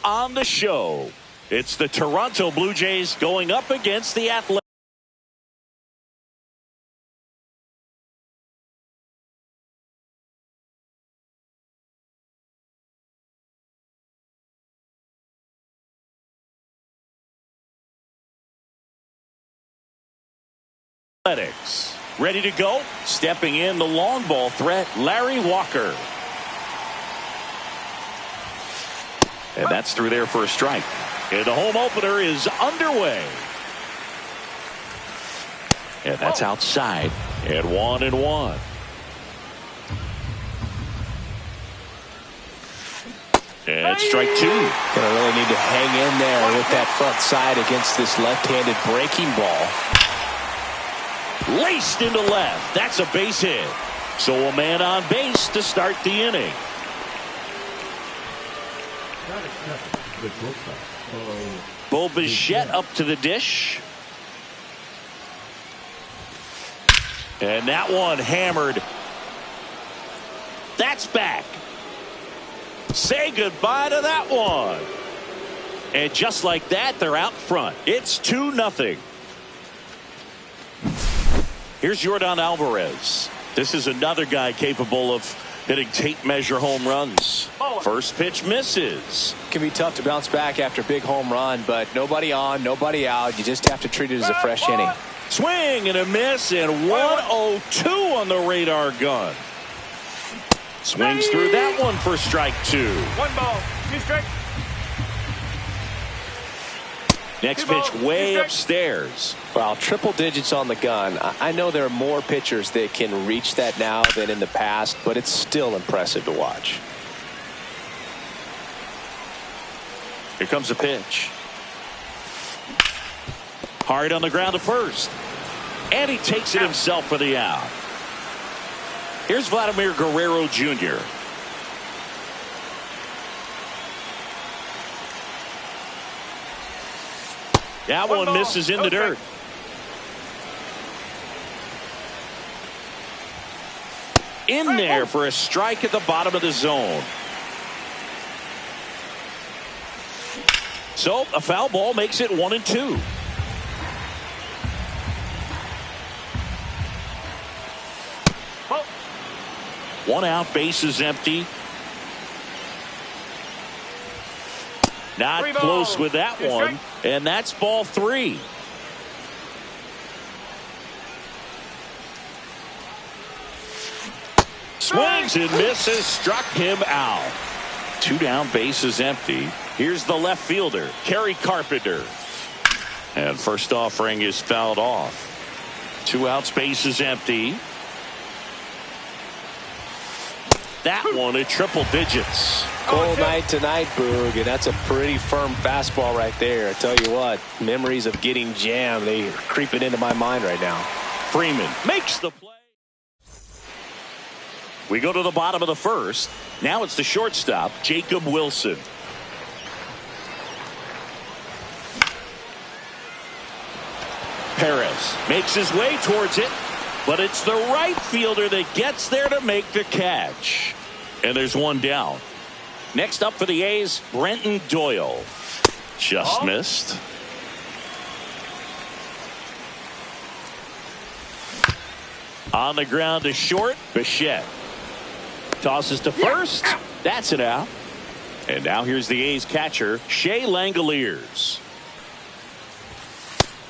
on the show. It's the Toronto Blue Jays going up against the Athletics. Ready to go. Stepping in the long ball threat, Larry Walker. And that's through there for a strike. And the home opener is underway. And that's outside. And 1-1. And strike two. Gonna really need to hang in there with that front side against this left-handed breaking ball. Laced into left. That's a base hit. So a man on base to start the inning. Bo Bichette up to the dish. And that one hammered. That's back. Say goodbye to that one. And just like that, they're out front. It's 2-0. Here's Yordan Alvarez. This is another guy capable of hitting tape measure home runs. First pitch misses. It can be tough to bounce back after a big home run, but nobody on, nobody out. You just have to treat it as a fresh inning. Swing and a miss, and 102 on the radar gun. Swings through that one for strike two. 1 ball, 2 strikes. Next pitch way upstairs. Well, triple digits on the gun. I know there are more pitchers that can reach that now than in the past, but it's still impressive to watch. Here comes a pitch. Hard on the ground to first. And he takes it himself for the out. Here's Vladimir Guerrero Jr. That one misses in the dirt. In there for a strike at the bottom of the zone. So a foul ball makes it 1-2. One out, base is empty. Not close with that one, and that's ball 3. Swings and misses, struck him out. 2 down, base is empty. Here's the left fielder, Kerry Carpenter. And first offering is fouled off. 2 outs, base is empty. That one at triple digits. Cold night tonight, Boog, and that's a pretty firm fastball right there. I tell you what, memories of getting jammed, they are creeping into my mind right now. Freeman makes the play. We go to the bottom of the first. Now it's the shortstop, Jacob Wilson. Perez makes his way towards it, but it's the right fielder that gets there to make the catch. And there's one down. Next up for the A's, Brenton Doyle. Just missed. On the ground to short, Bichette. Tosses to first. That's it out. And now here's the A's catcher, Shea Langoliers.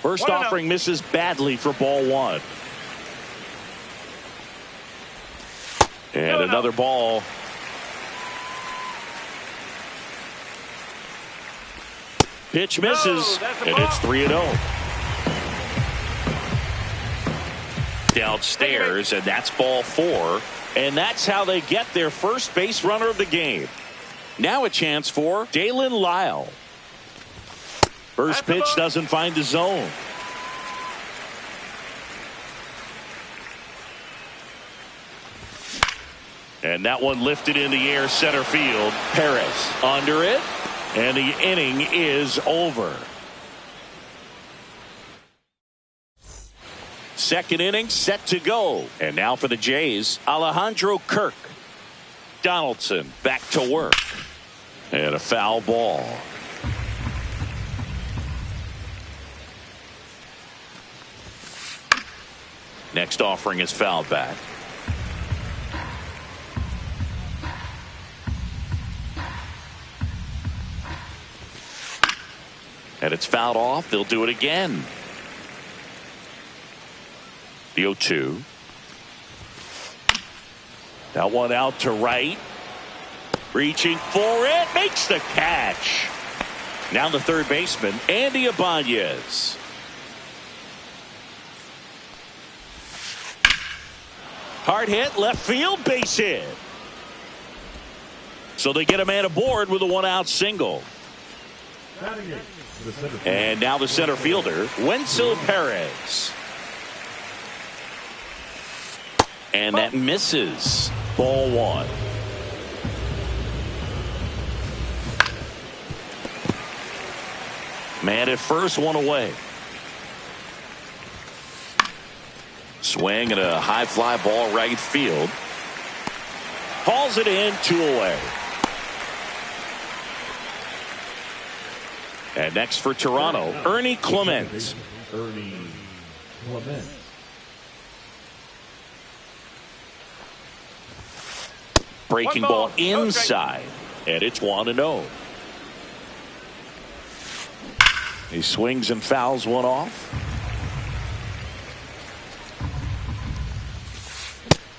First offering misses badly for ball 1. And another ball. Pitch misses, and it's 3-0. Downstairs, and that's ball 4. And that's how they get their first base runner of the game. Now a chance for Dalen Lyle. First pitch doesn't find the zone. And that one lifted in the air, center field. Perez under it, and the inning is over. Second inning set to go. And now for the Jays, Alejandro Kirk. Donaldson back to work. And a foul ball. Next offering is fouled back. And it's fouled off. They'll do it again. The 0-2. That one out to right. Reaching for it. Makes the catch. Now the third baseman, Andy Ibanez. Hard hit, left field, base hit. So they get a man aboard with a one-out single. And now the center fielder, Wenzel Perez. And that misses. Ball one. Man at first, one away. Swing and a high fly ball right field. Hauls it in, 2 away. And next for Toronto, Ernie Clement. Breaking ball inside, and it's 1-0. He swings and fouls one off.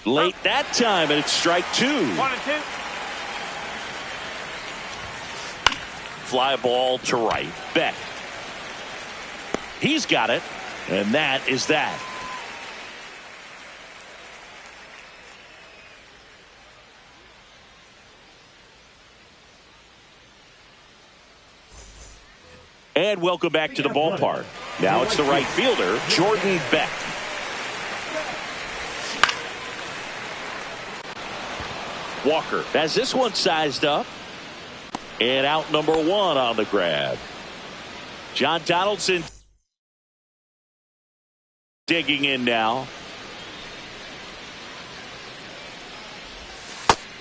Late that time, and it's strike 2. 1-2. Fly ball to right. Beck. He's got it, and that is that. And welcome back to the ballpark. Now it's the right fielder, Jordan Beck. Walker has this one sized up. And out number 1 on the grab. John Donaldson digging in now.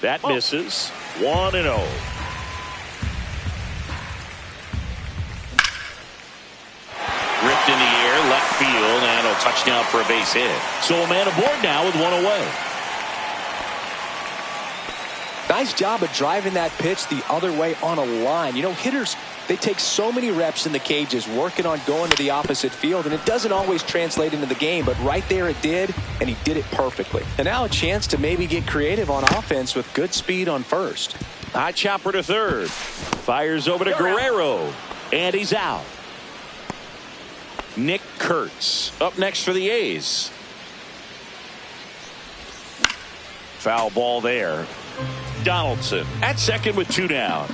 That misses. 1-0. Ripped in the air, left field, and a touchdown for a base hit. So a man aboard now with 1 away. Nice job of driving that pitch the other way on a line. You know, hitters, they take so many reps in the cages working on going to the opposite field, and it doesn't always translate into the game, but right there it did, and he did it perfectly. And now a chance to maybe get creative on offense with good speed on first. High chopper to third. Fires over to Guerrero, and he's out. Nick Kurtz up next for the A's. Foul ball there. Donaldson at second with 2 down.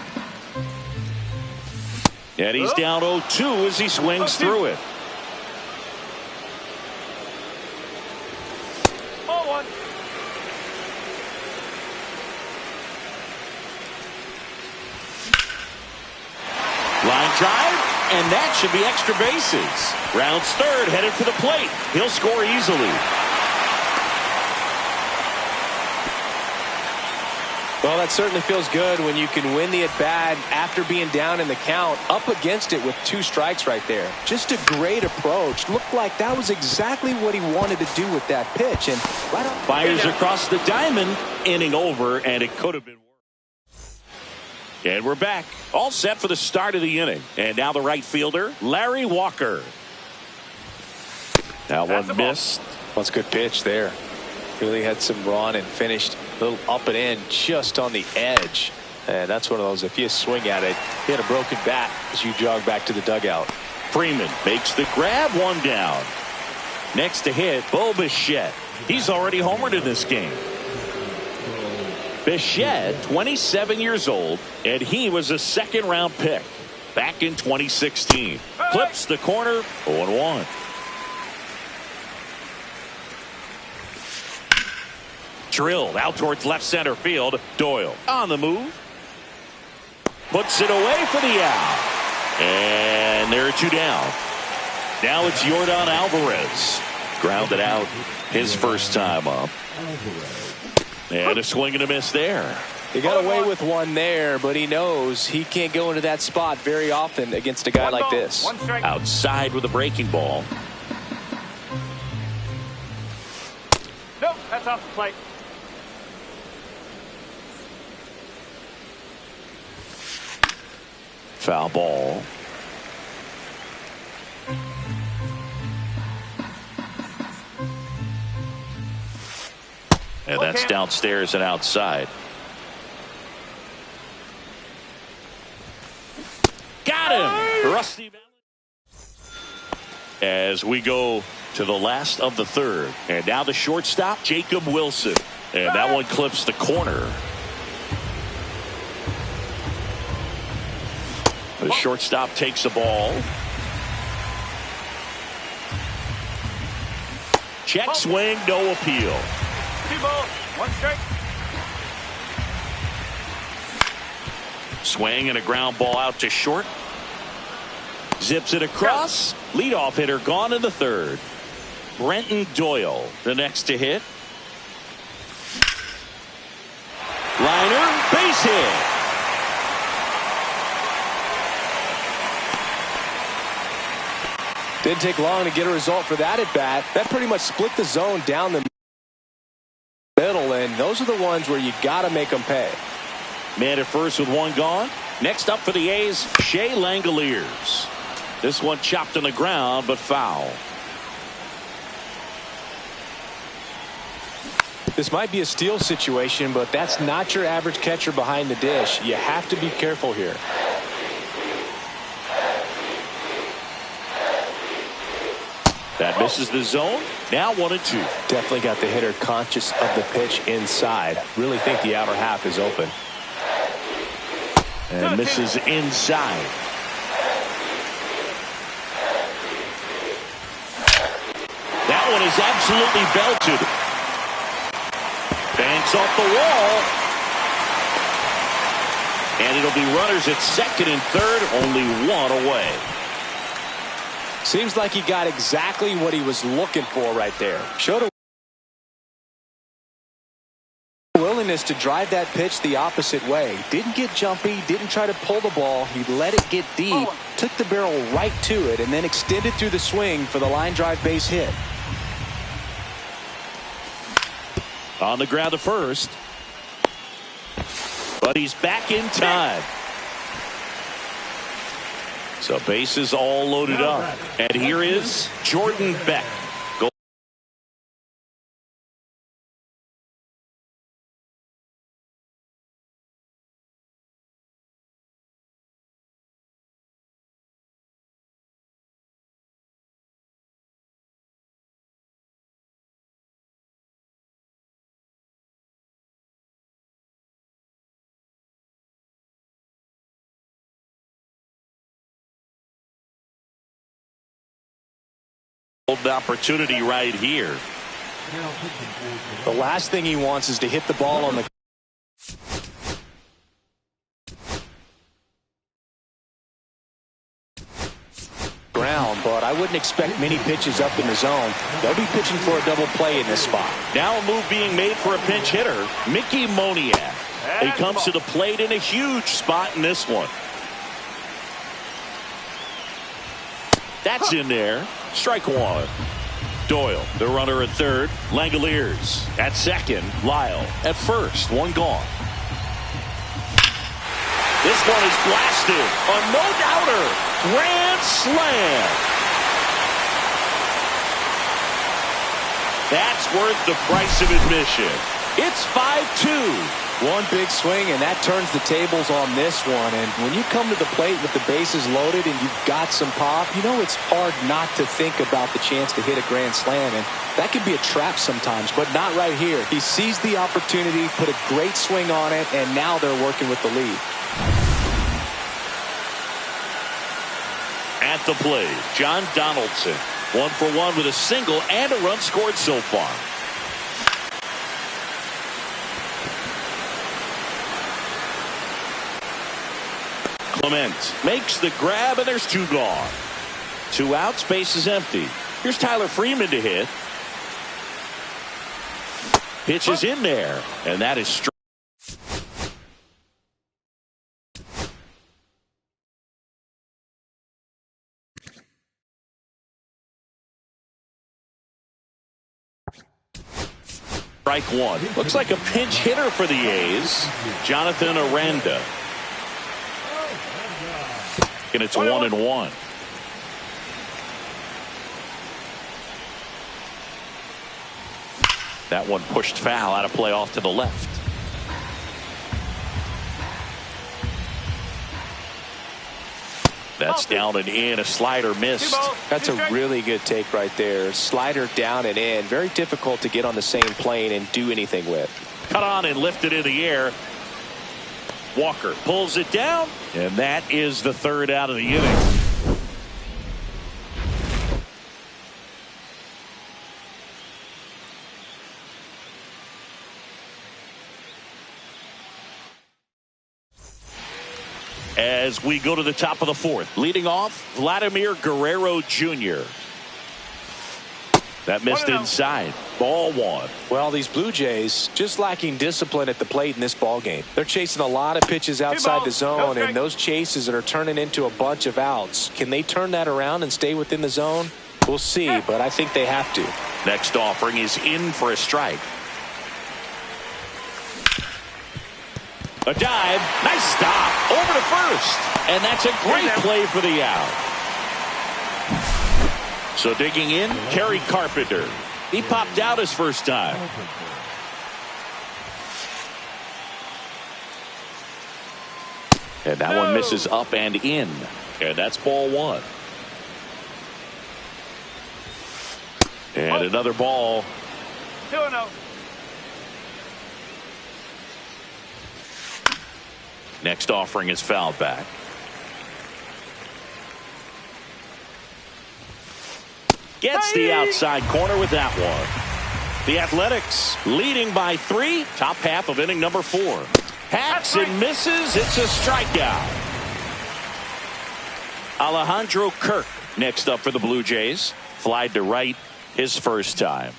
And he's down 0-2 as he swings through it. Line drive, and that should be extra bases. Rounds third, headed for the plate. He'll score easily. Well, that certainly feels good when you can win the at-bat after being down in the count, up against it with 2 strikes right there. Just a great approach. Looked like that was exactly what he wanted to do with that pitch. And right on. Fires across the diamond, inning over, and it could have been worse. And we're back, all set for the start of the inning. And now the right fielder, Larry Walker. Now one missed. That's a good pitch there. Really had some run and finished a little up and in just on the edge. And that's one of those, if you swing at it, you hit a broken bat as you jog back to the dugout. Freeman makes the grab, 1 down. Next to hit, Bo Bichette. He's already homered in this game. Bichette, 27 years old, and he was a 2nd-round pick back in 2016. Clips the corner, 0-1. Drilled out towards left center field. Doyle on the move. Puts it away for the out. And there are 2 down. Now it's Yordan Alvarez. Grounded out his first time up. And a swing and a miss there. He got away with one there, but he knows he can't go into that spot very often against a guy like this. Outside with a breaking ball. Nope, that's off the plate. Foul ball. And that's downstairs and outside. Got him! Rusty. As we go to the last of the third. And now the shortstop, Jacob Wilson. And that one clips the corner. The shortstop takes the ball. Check swing, no appeal. 2 balls, 1 strike. Swing and a ground ball out to short. Zips it across. Leadoff hitter gone in the third. Brenton Doyle, the next to hit. Liner, base hit. Didn't take long to get a result for that at bat. That pretty much split the zone down the middle, and those are the ones where you got to make them pay. Man at first with 1 gone. Next up for the A's, Shea Langoliers. This one chopped on the ground, but foul. This might be a steal situation, but that's not your average catcher behind the dish. You have to be careful here. That misses the zone. Now 1-2. Definitely got the hitter conscious of the pitch inside. Really think the outer half is open. And misses inside. That one is absolutely belted. Banks off the wall. And it'll be runners at second and third. Only 1 away. Seems like he got exactly what he was looking for right there. Showed a willingness to drive that pitch the opposite way. Didn't get jumpy, didn't try to pull the ball. He let it get deep, took the barrel right to it, and then extended through the swing for the line drive base hit. On the ground to first. But he's back in time. So bases all loaded up. And here is Jordan Beck. Opportunity right here. The last thing he wants is to hit the ball on the ground, but I wouldn't expect many pitches up in the zone. They'll be pitching for a double play in this spot. Now a move being made for a pinch hitter, Mickey Moniak. He comes to the plate in a huge spot in this one. That's in there. Strike 1. Doyle, the runner at third. Langoliers at second. Lyle at first. 1 gone. This one is blasted. A no-doubter. Grand slam. That's worth the price of admission. It's 5-2. One big swing, and that turns the tables on this one. And when you come to the plate with the bases loaded and you've got some pop, you know it's hard not to think about the chance to hit a grand slam. And that can be a trap sometimes, but not right here. He sees the opportunity, put a great swing on it, and now they're working with the lead. At the plate, John Donaldson. 1 for 1 with a single and a run scored so far. Clement makes the grab, and there's 2 gone. 2 outs, base is empty. Here's Tyler Freeman to hit. Pitch is in there, and that is straight. Strike one. Looks like a pinch hitter for the A's, Jonathan Aranda. And it's 1-1. That one pushed foul, out of play off to the left. That's down and in. A slider missed. That's a really good take right there. Slider down and in. Very difficult to get on the same plane and do anything with. Cut on and lifted in the air. Walker pulls it down, and that is the third out of the inning. As we go to the top of the fourth, leading off, Vladimir Guerrero Jr. That missed inside. Ball one. Well, these Blue Jays just lacking discipline at the plate in this ball game. They're chasing a lot of pitches outside the zone, and those chases that are turning into a bunch of outs. Can they turn that around and stay within the zone? We'll see, but I think they have to. Next offering is in for a strike. A dive. Nice stop. Over to first. And that's a great play for the out. So digging in, Kerry Carpenter. He popped out his first time. And that one misses up and in. And that's ball one. And another ball. 2-0. Next offering is fouled back. Gets the outside corner with that one. The Athletics leading by 3. Top half of inning number 4. Hacks and misses. It's a strikeout. Alejandro Kirk next up for the Blue Jays. Flied to right his first time.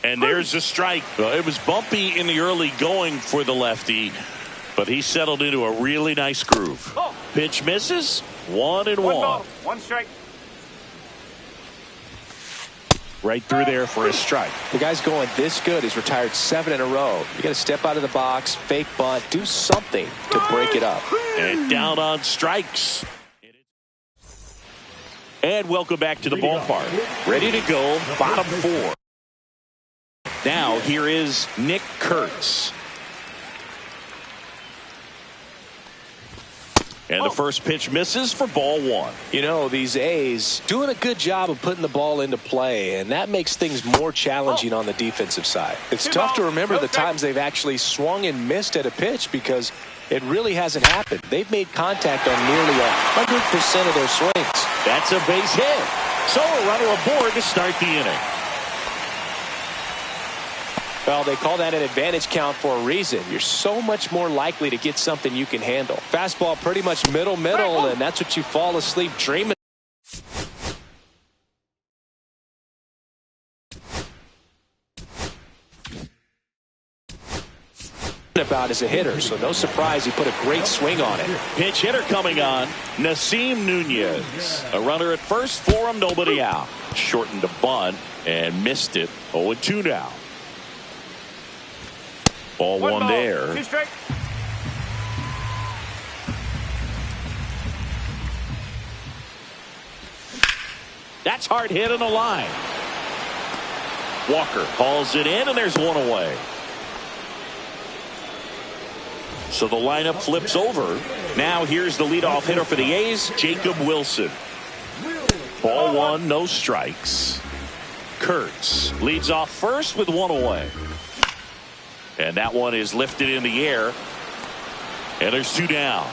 And there's a strike. It was bumpy in the early going for the lefty, but he settled into a really nice groove. Pitch misses. 1-1. 1 strike. Right through there for a strike. The guy's going this good. He's retired 7 in a row. You got to step out of the box, fake bunt, do something to break it up. And down on strikes. And welcome back to the ballpark. Ready to go, bottom 4. Now here is Nick Kurtz. And the first pitch misses for ball 1. You know, these A's doing a good job of putting the ball into play, and that makes things more challenging on the defensive side. It's tough to remember the times they've actually swung and missed at a pitch because it really hasn't happened. They've made contact on nearly 100% of their swings. That's a base hit. So a runner aboard to start the inning. Well, they call that an advantage count for a reason. You're so much more likely to get something you can handle. Fastball pretty much middle, and that's what you fall asleep dreaming about as a hitter, so no surprise he put a great swing on it. Pinch hitter coming on, Nasim Nunez. A runner at first for him, nobody out. Shortened a bunt and missed it. 0-2 now. Ball one there. 2 strikes. That's hard hit on the line. Walker hauls it in, and there's one away. So the lineup flips over. Now here's the leadoff hitter for the A's, Jacob Wilson. Ball 1, no strikes. Kurtz leads off first with 1 away. And that one is lifted in the air. And there's 2 down.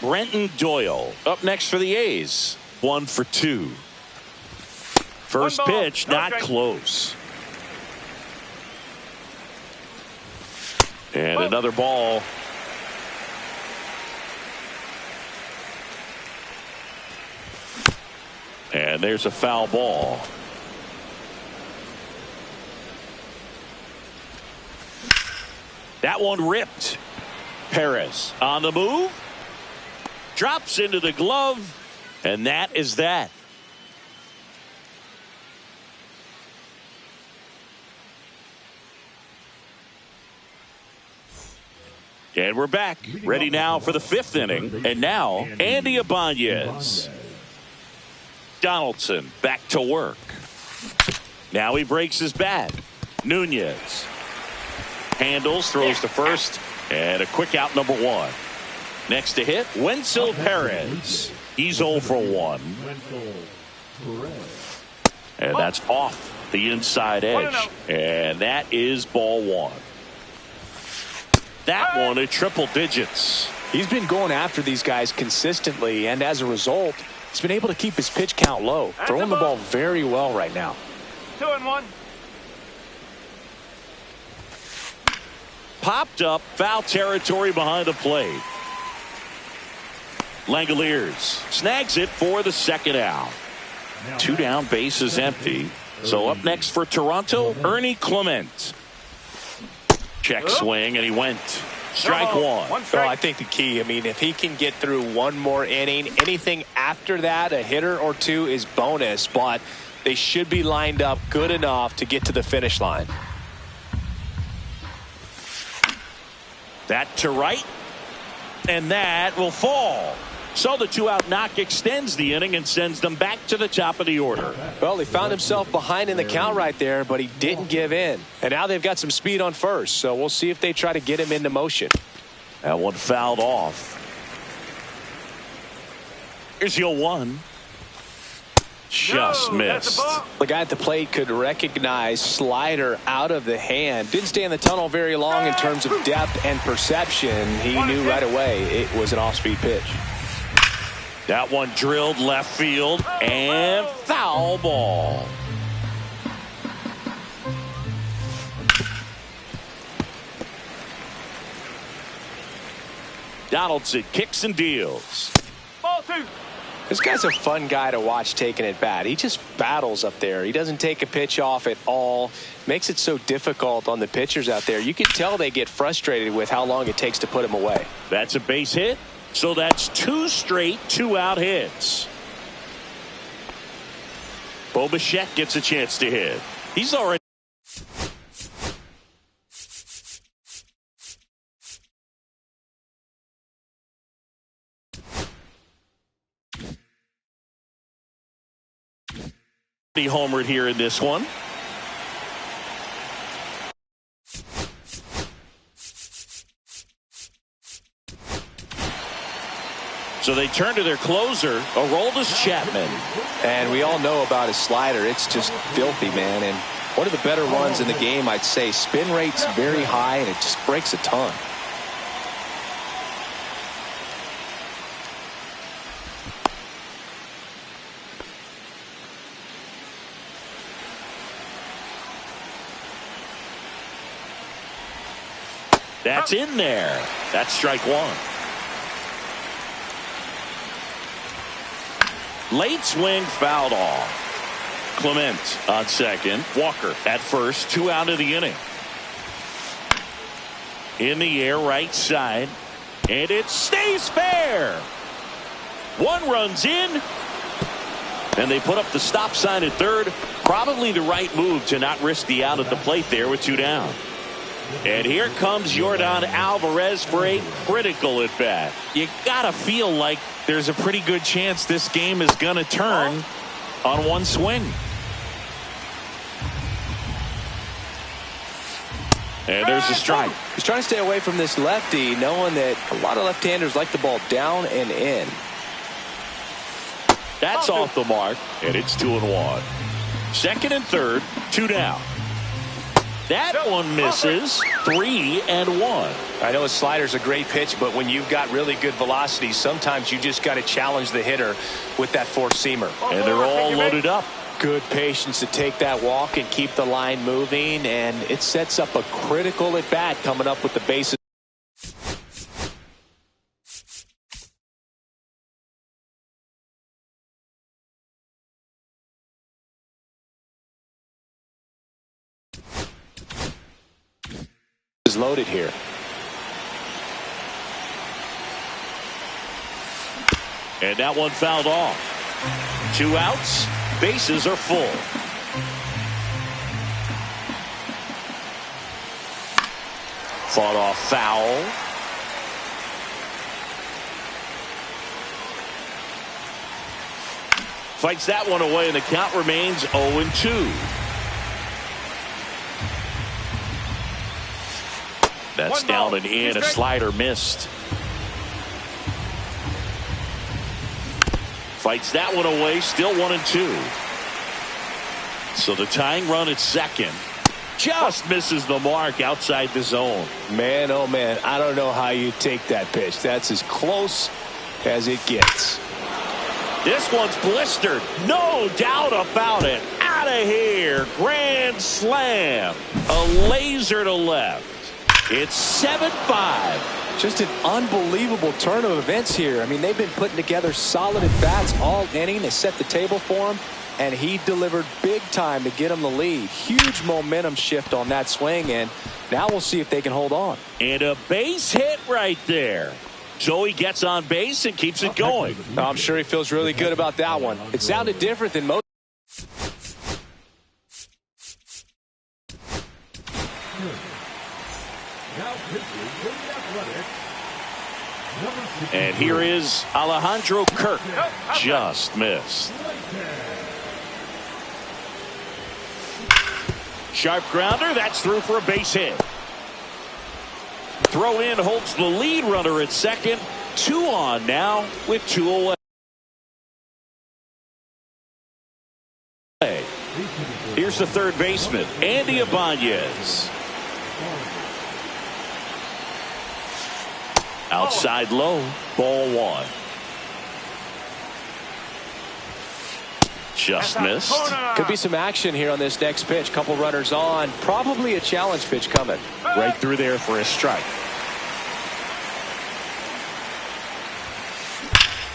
Brenton Doyle up next for the A's. 1 for 2. First pitch, not close. And another ball. And there's a foul ball. That one ripped. Perez on the move. Drops into the glove. And that is that. And we're back, ready now for the 5th inning. And now, Andy Ibanez. Donaldson back to work. Now he breaks his bat. Nunez handles, throws to first, and a quick out, number 1. Next to hit, Wenzel Perez. He's 0 for 1. And that's off the inside edge. And that is ball 1. That one at triple digits. He's been going after these guys consistently, and as a result, he's been able to keep his pitch count low, throwing the ball very well right now. 2-1. Popped up, foul territory behind the plate. Langoliers snags it for the 2nd out. 2 down, base is empty. So up next for Toronto, Ernie Clement. Check swing, and he went. Strike 1. One strike. Well, I think the key, if he can get through one more inning, anything after that, a hitter or 2 is bonus, but they should be lined up good enough to get to the finish line. That to right, and that will fall. So the 2-out knock extends the inning and sends them back to the top of the order. Well, he found himself behind in the count right there, but he didn't give in. And now they've got some speed on first, so we'll see if they try to get him into motion. That one fouled off. Here's your 1. Just missed. The guy at the plate could recognize slider out of the hand. Didn't stay in the tunnel very long in terms of depth and perception. He knew right away it was an off-speed pitch. That one drilled left field and foul ball. Donaldson kicks and deals. Ball 2. This guy's a fun guy to watch taking at bat. He just battles up there. He doesn't take a pitch off at all. Makes it so difficult on the pitchers out there. You can tell they get frustrated with how long it takes to put him away. That's a base hit. So that's 2 straight 2-out hits. Bo Bichette gets a chance to hit. He's already. Homered here in this one. So they turn to their closer, Aroldis Chapman. And we all know about his slider. It's just filthy, man. And one of the better ones in the game, I'd say. Spin rate's very high, and it just breaks a ton. That's in there. That's strike 1. Late swing fouled off. Clement on second. Walker at first. 2 out of the inning. In the air, right side. And it stays fair. 1 runs in. And they put up the stop sign at third. Probably the right move to not risk the out at the plate there with 2 down. And here comes Yordan Alvarez for a critical at bat. You gotta feel like there's a pretty good chance this game is gonna turn on 1 swing. And there's a strike. He's trying to stay away from this lefty, knowing that a lot of left-handers like the ball down and in. That's off the mark, and it's 2-1. Second and third, 2 down. That one misses. 3-1. I know a slider's a great pitch, but when you've got really good velocity, sometimes you just got to challenge the hitter with that four-seamer. And they're all loaded up. Good patience to take that walk and keep the line moving, and it sets up a critical at bat coming up with the bases. Is loaded here. And that one fouled off. 2 outs. Bases are full. Fought off foul. Fights that one away, and the count remains 0-2. That's down and in. A slider missed. Fights that one away. Still 1-2. So the tying run at second just misses the mark outside the zone. Man, oh man, I don't know how you take that pitch. That's as close as it gets. This one's blistered. No doubt about it. Out of here. Grand slam. A laser to left. It's 7-5. Just an unbelievable turn of events here. I mean, they've been putting together solid at-bats all inning. They set the table for him, and he delivered big time to get him the lead. Huge momentum shift on that swing, and now we'll see if they can hold on. And a base hit right there. So he gets on base and keeps it going. I'm sure he feels really good about that one. It sounded different than most. And here is Alejandro Kirk. Just missed. Sharp grounder. That's through for a base hit. Throw in holds the lead runner at second. 2 on now with 2 away. Here's the third baseman, Andy Ibanez. Outside low, ball 1. Just missed. Could be some action here on this next pitch. Couple runners on. Probably a challenge pitch coming. Right through there for a strike.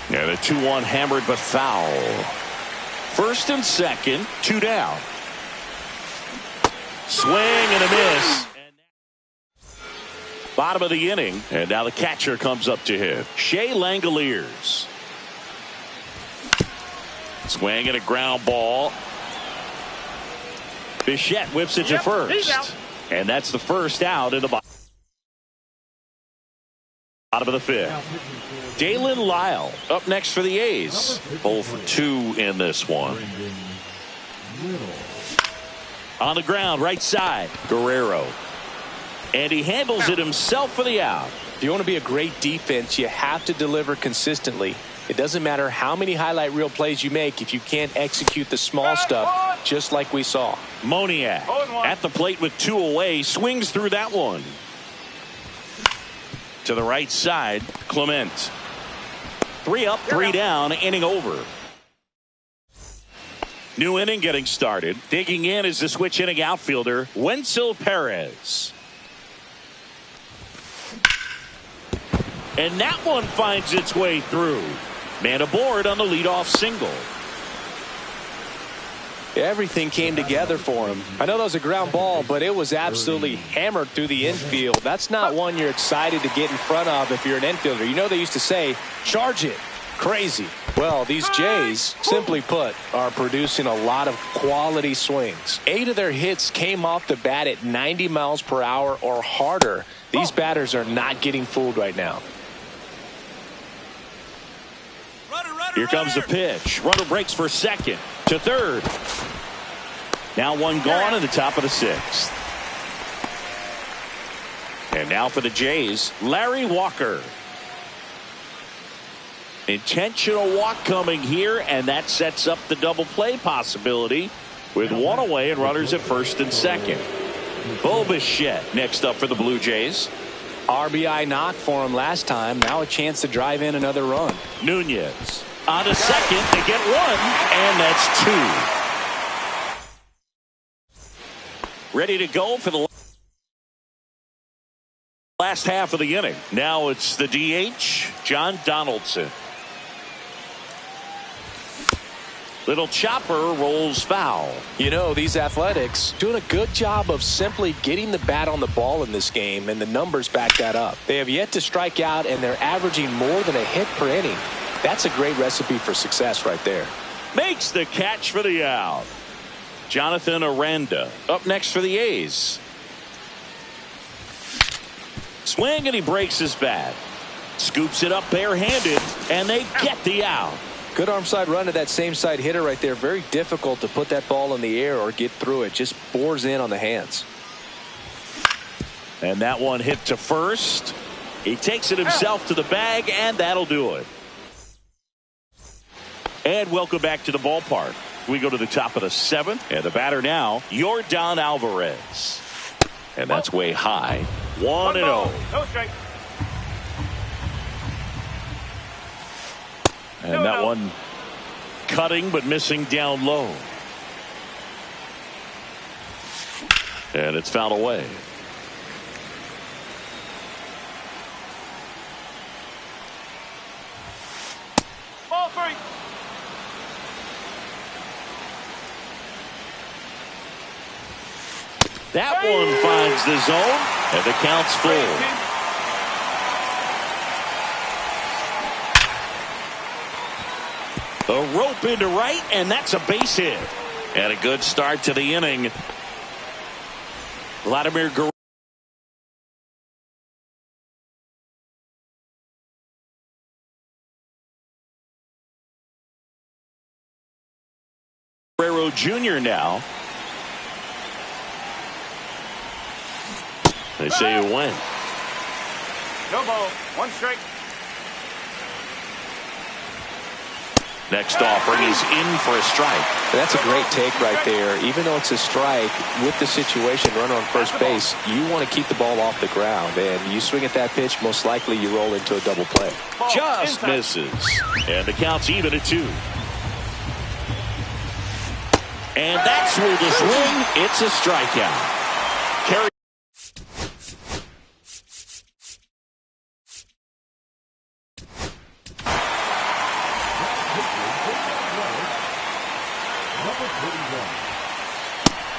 Yeah, the 2-1 hammered but foul. First and second, 2 down. Swing and a miss. Bottom of the inning, and now the catcher comes up to hit. Shea Langoliers. Swing and a ground ball. Bichette whips it to first. And that's the first out in the bottom of the 5th. Dalen Lyle up next for the A's. 0 for 2 in this one. On the ground, right side, Guerrero. And he handles it himself for the out. If you want to be a great defense, you have to deliver consistently. It doesn't matter how many highlight reel plays you make if you can't execute the small stuff, just like we saw. Moniak at the plate with 2 away, swings through that one. To the right side, Clement. 3 up, 3 down, inning over. New inning getting started. Digging in is the switch inning outfielder, Wenzel Perez. And that one finds its way through. Man aboard on the leadoff single. Everything came together for him. I know that was a ground ball, but it was absolutely hammered through the infield. That's not one you're excited to get in front of if you're an infielder. You know they used to say, charge it. Crazy. Well, these Jays, simply put, are producing a lot of quality swings. 8 of their hits came off the bat at 90 miles per hour or harder. These batters are not getting fooled right now. Here comes the pitch. Runner breaks for second. To third. Now one gone in the top of the 6th. And now for the Jays, Larry Walker. Intentional walk coming here, and that sets up the double play possibility with 1 away and runners at first and second. Bo Bichette next up for the Blue Jays. RBI knock for him last time. Now a chance to drive in another run. Nunez on to second to get 1, and that's 2. Ready to go for the last half of the inning. Now it's the DH, John Donaldson. Little chopper rolls foul. You know, these Athletics doing a good job of simply getting the bat on the ball in this game, and the numbers back that up. They have yet to strike out, and they're averaging more than a hit per inning. That's a great recipe for success right there. Makes the catch for the out. Jonathan Aranda up next for the A's. Swing, and he breaks his bat. Scoops it up barehanded, and they get the out. Good arm side run to that same side hitter right there. Very difficult to put that ball in the air or get through it. Just bores in on the hands. And that one hit to first. He takes it himself to the bag, and that'll do it. And welcome back to the ballpark. We go to the top of the 7th, and the batter now, Yordan Alvarez. And that's way high. 1-0. No strike. And that one cutting but missing down low. And it's fouled away. Ball 3. That one finds the zone, and the count's full. A rope into right, and that's a base hit. And a good start to the inning. Vladimir Guerrero Jr. now. They say you win. No ball. 1 strike. Next offering is in for a strike. That's a great take right there. Even though it's a strike, with the situation, runner on first base, you want to keep the ball off the ground. And you swing at that pitch, most likely you roll into a double play. Just misses. And the count's even at 2. And that's with the swing. It's a strikeout. Carry.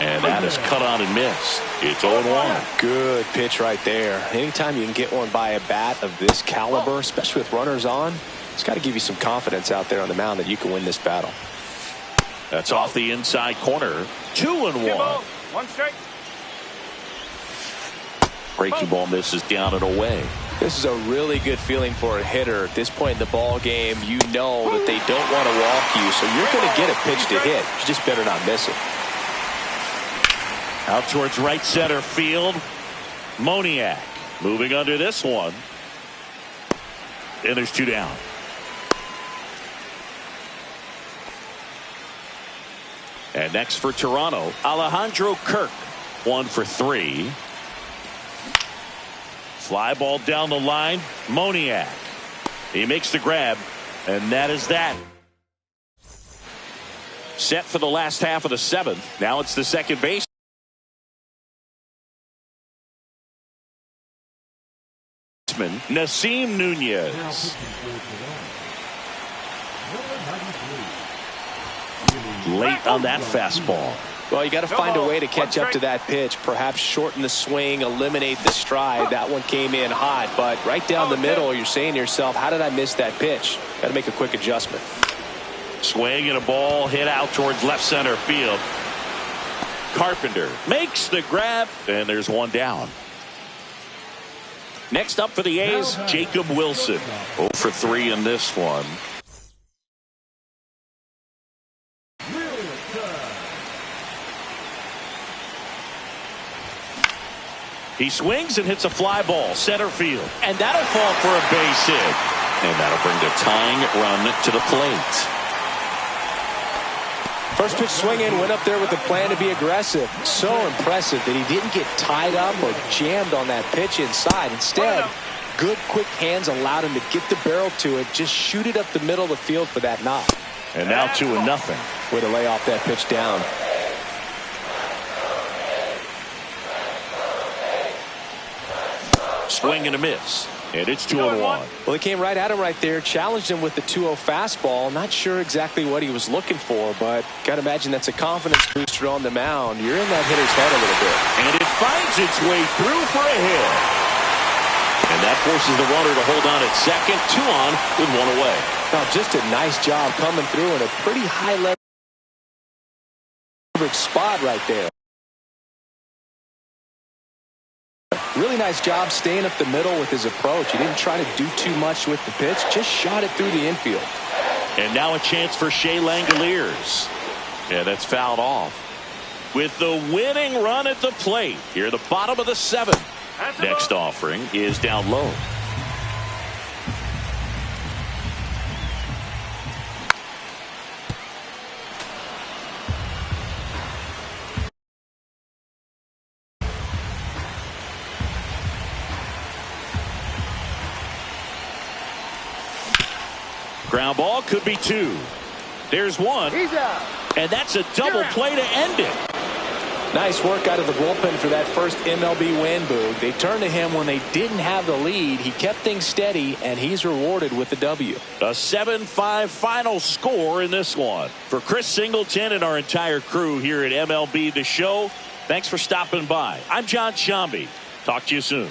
And that is cut on and missed. It's 0-1. Good pitch right there. Anytime you can get one by a bat of this caliber, especially with runners on, it's got to give you some confidence out there on the mound that you can win this battle. That's off the inside corner. 2-1. 1 strike. Breaking ball misses down and away. This is a really good feeling for a hitter. At this point in the ball game, you know that they don't want to walk you, so you're going to get a pitch to hit. You just better not miss it. Out towards right center field. Moniak moving under this one. And there's 2 down. And next for Toronto, Alejandro Kirk. 1 for 3. Fly ball down the line. Moniak. He makes the grab. And that is that. Set for the last half of the 7th. Now it's the second base. Nasim Nunez. Late on that fastball. Well, you got to find a way to catch up to that pitch. Perhaps shorten the swing, eliminate the stride. That one came in hot, but right down the middle, you're saying to yourself, how did I miss that pitch? Got to make a quick adjustment. Swing and a ball hit out towards left center field. Carpenter makes the grab, and there's 1 down. Next up for the A's, Jacob Wilson. 0 for 3 in this one. He swings and hits a fly ball center field, and that'll fall for a base hit, and that'll bring the tying run to the plate. First pitch swinging, went up there with a plan to be aggressive. So impressive that he didn't get tied up or jammed on that pitch inside. Instead, good quick hands allowed him to get the barrel to it, just shoot it up the middle of the field for that knock. And now 2-0. Way to lay off that pitch down. Swing and a miss. And it's 2-1. Well, he came right at him right there, challenged him with the 2-0 fastball. Not sure exactly what he was looking for, but got to imagine that's a confidence booster on the mound. You're in that hitter's head a little bit. And it finds its way through for a hit. And that forces the runner to hold on at second. 2 on with 1 away. Now, just a nice job coming through in a pretty high leverage spot right there. Really nice job staying up the middle with his approach. He didn't try to do too much with the pitch, just shot it through the infield. And now a chance for Shea Langoliers. Yeah, that's fouled off. With the winning run at the plate here, the bottom of the 7th. Next offering is down low. Ground ball could be 2. There's 1. He's out. And that's a double play to end it. Nice work out of the bullpen for that first MLB win, Boog. They turned to him when they didn't have the lead. He kept things steady, and he's rewarded with the W. A 7-5 final score in this one. For Chris Singleton and our entire crew here at MLB The Show, thanks for stopping by. I'm John Shambi. Talk to you soon.